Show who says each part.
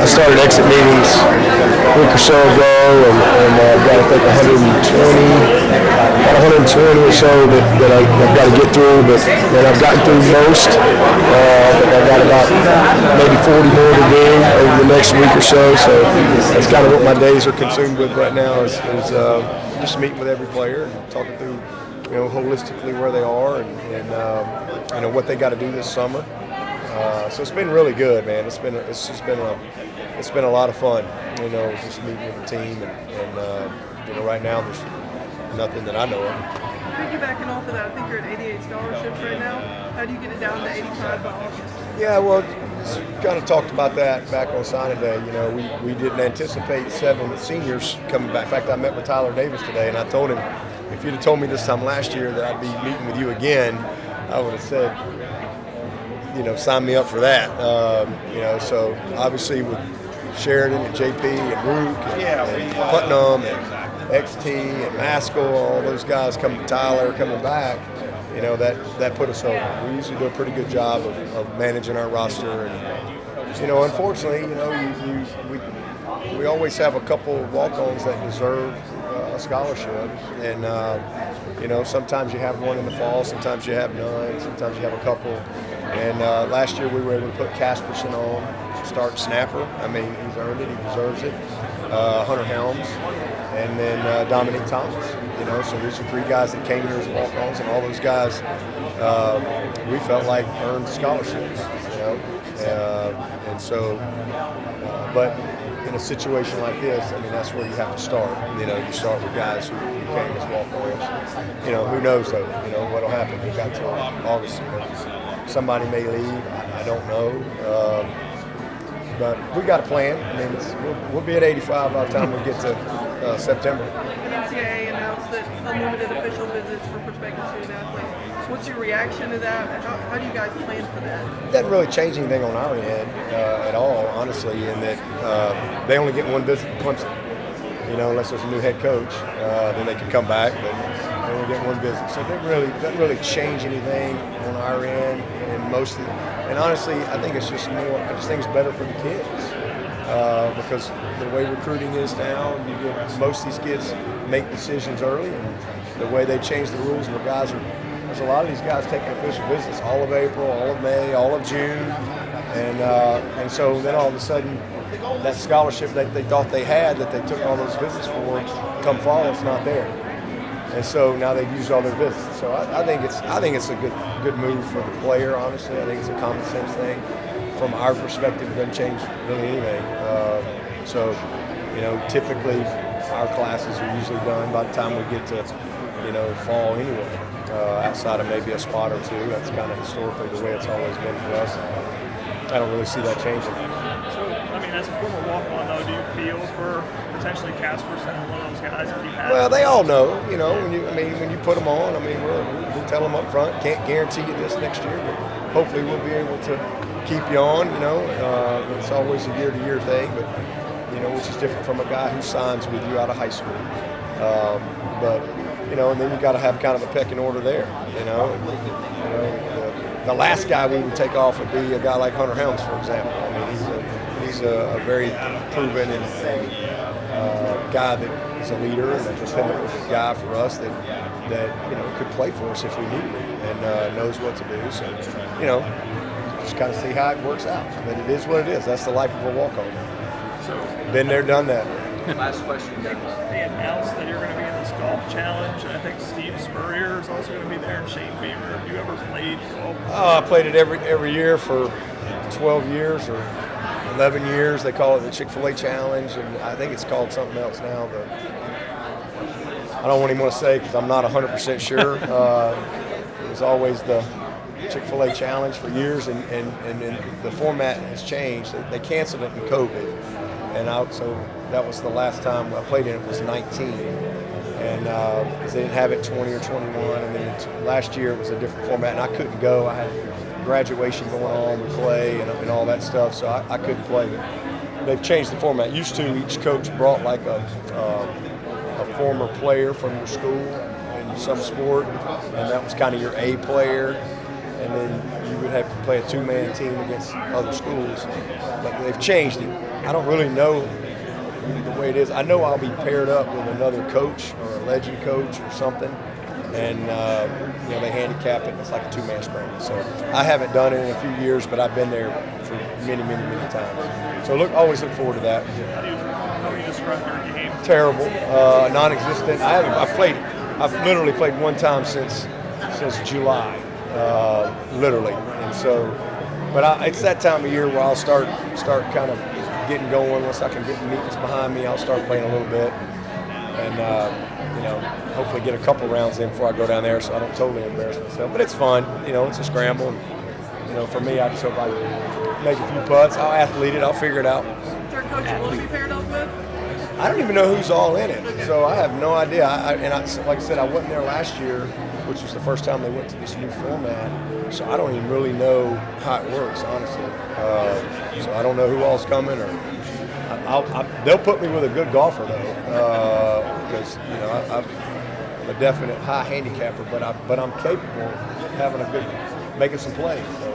Speaker 1: started exit meetings a week or so ago, and got, I think, 120 or so that I've got to get through, but I've gotten through most. But I've got about maybe 40 more to do over the next week or so. So that's kind of what my days are consumed with right now is just meeting with every player and talking through, holistically where they are and what they got to do this summer. So it's been really good, man. It's been a lot of fun, just meeting with the team and right now there's nothing that I know of.
Speaker 2: Piggybacking off of that, I think you're at 88 scholarships right now. How do you get it down to 85 by August?
Speaker 1: Yeah, well, kind of talked about that back on signing day. We didn't anticipate 7 seniors coming back. In fact, I met with Tyler Davis today, and I told him, if you'd have told me this time last year that I'd be meeting with you again, I would have said, sign me up for that. So obviously with Sheridan and JP and Rook and Putnam and XT and Maskell, all those guys Tyler coming back, that put us over. We usually do a pretty good job of managing our roster, and unfortunately, we always have a couple walk-ons that deserve a scholarship, and sometimes you have one in the fall, sometimes you have none, sometimes you have a couple. And last year we were able to put Casperson on, start snapper. I mean, he's earned it, he deserves it. Hunter Helms, and then Dominique Thomas. So these are 3 guys that came here as walk-ons, and all those guys we felt like earned scholarships. And so, but in a situation like this, I mean, that's where you have to start. You start with guys who came as walk-ons. Who knows though? What'll happen? We got till August. Somebody may leave. I don't know. But we got a plan. I mean, we'll be at 85 by the time we get to September.
Speaker 2: The NCAA announced that unlimited official visits for prospective student athletes. What's your reaction to that? How do you guys plan for that?
Speaker 1: It doesn't really change anything on our end at all, honestly, in that they only get one visit to Clemson. Unless there's a new head coach, then they can come back, but they only get one visit. So it doesn't really change anything on our end, and honestly, I think it's just more. I just think it's better for the kids because the way recruiting is now, most of these kids make decisions early, and the way they change the rules where there's a lot of these guys taking official visits all of April, all of May, all of June, and so then all of a sudden, that scholarship that they thought they had, that they took all those visits for, come fall, it's not there. And so now they've used all their visits. So I think it's a good move for the player, honestly. I think it's a common sense thing. From our perspective, it doesn't change really anything. Typically our classes are usually done by the time we get to, fall anyway. Outside of maybe a spot or 2, that's kind of historically the way it's always been for us. I don't really see that changing.
Speaker 3: So, I mean, as a former walk-on, though, do you feel for potentially Casperson and one of those guys that you have?
Speaker 1: Well, they all know, when you put them on, we'll tell them up front, can't guarantee you this next year, but hopefully we'll be able to keep you on, it's always a year-to-year thing, but, which is different from a guy who signs with you out of high school. And then you got to have kind of a pecking order there, The last guy we would take off would be a guy like Hunter Helms, for example. I mean, he's a very proven and guy that is a leader and a dependable guy for us that could play for us if we needed it and knows what to do. So, just kind of see how it works out. But it is what it is. That's the life of a walk-on. Been there, done that.
Speaker 4: Last question.
Speaker 3: They announced that you're going to be in this golf challenge, and I think Steve Spurrier is also going to be there, and Shane Beamer. Have you ever played golf?
Speaker 1: I played it every year for 12 years or 11 years. They call it the Chick-fil-A Challenge, and I think it's called something else now. But I don't even want to say because I'm not 100% sure. It was always the Chick-fil-A Challenge for years, and the format has changed. They canceled it in COVID, and so that was the last time I played in it was 19. And because they didn't have it 20 or 21, and then last year it was a different format, and I couldn't go. I had graduation going on with Clay and all that stuff, so I couldn't play. They've changed the format. Used to, each coach brought like a former player from your school in some sport, and that was kind of your A player. and then you would have to play a two-man team against other schools. But they've changed it. I don't really know the way it is. I know I'll be paired up with another coach or a legend coach or something, and they handicap it. It's like a two-man scramble. So I haven't done it in a few years, but I've been there for many times. So always look forward to that.
Speaker 3: How do you describe your game?
Speaker 1: Terrible, non-existent. I've literally played one time since July, literally. And so, but it's that time of year where I'll start kind of getting going. Once I can get the meetings behind me, I'll start playing a little bit, and hopefully get a couple rounds in before I go down there, so I don't totally embarrass myself. But it's fun, it's a scramble. And, for me, I just hope I make a few putts. I'll athlete it. I'll figure it out.
Speaker 2: Is there a coach you want to be paired up with?
Speaker 1: I don't even know who's all in it, so I have no idea. Like I said, I wasn't there last year, which was the first time they went to this new format, so I don't even really know how it works, honestly. So I don't know who all's coming, or they'll put me with a good golfer though, because I'm a definite high handicapper, but I'm capable of making some plays. So.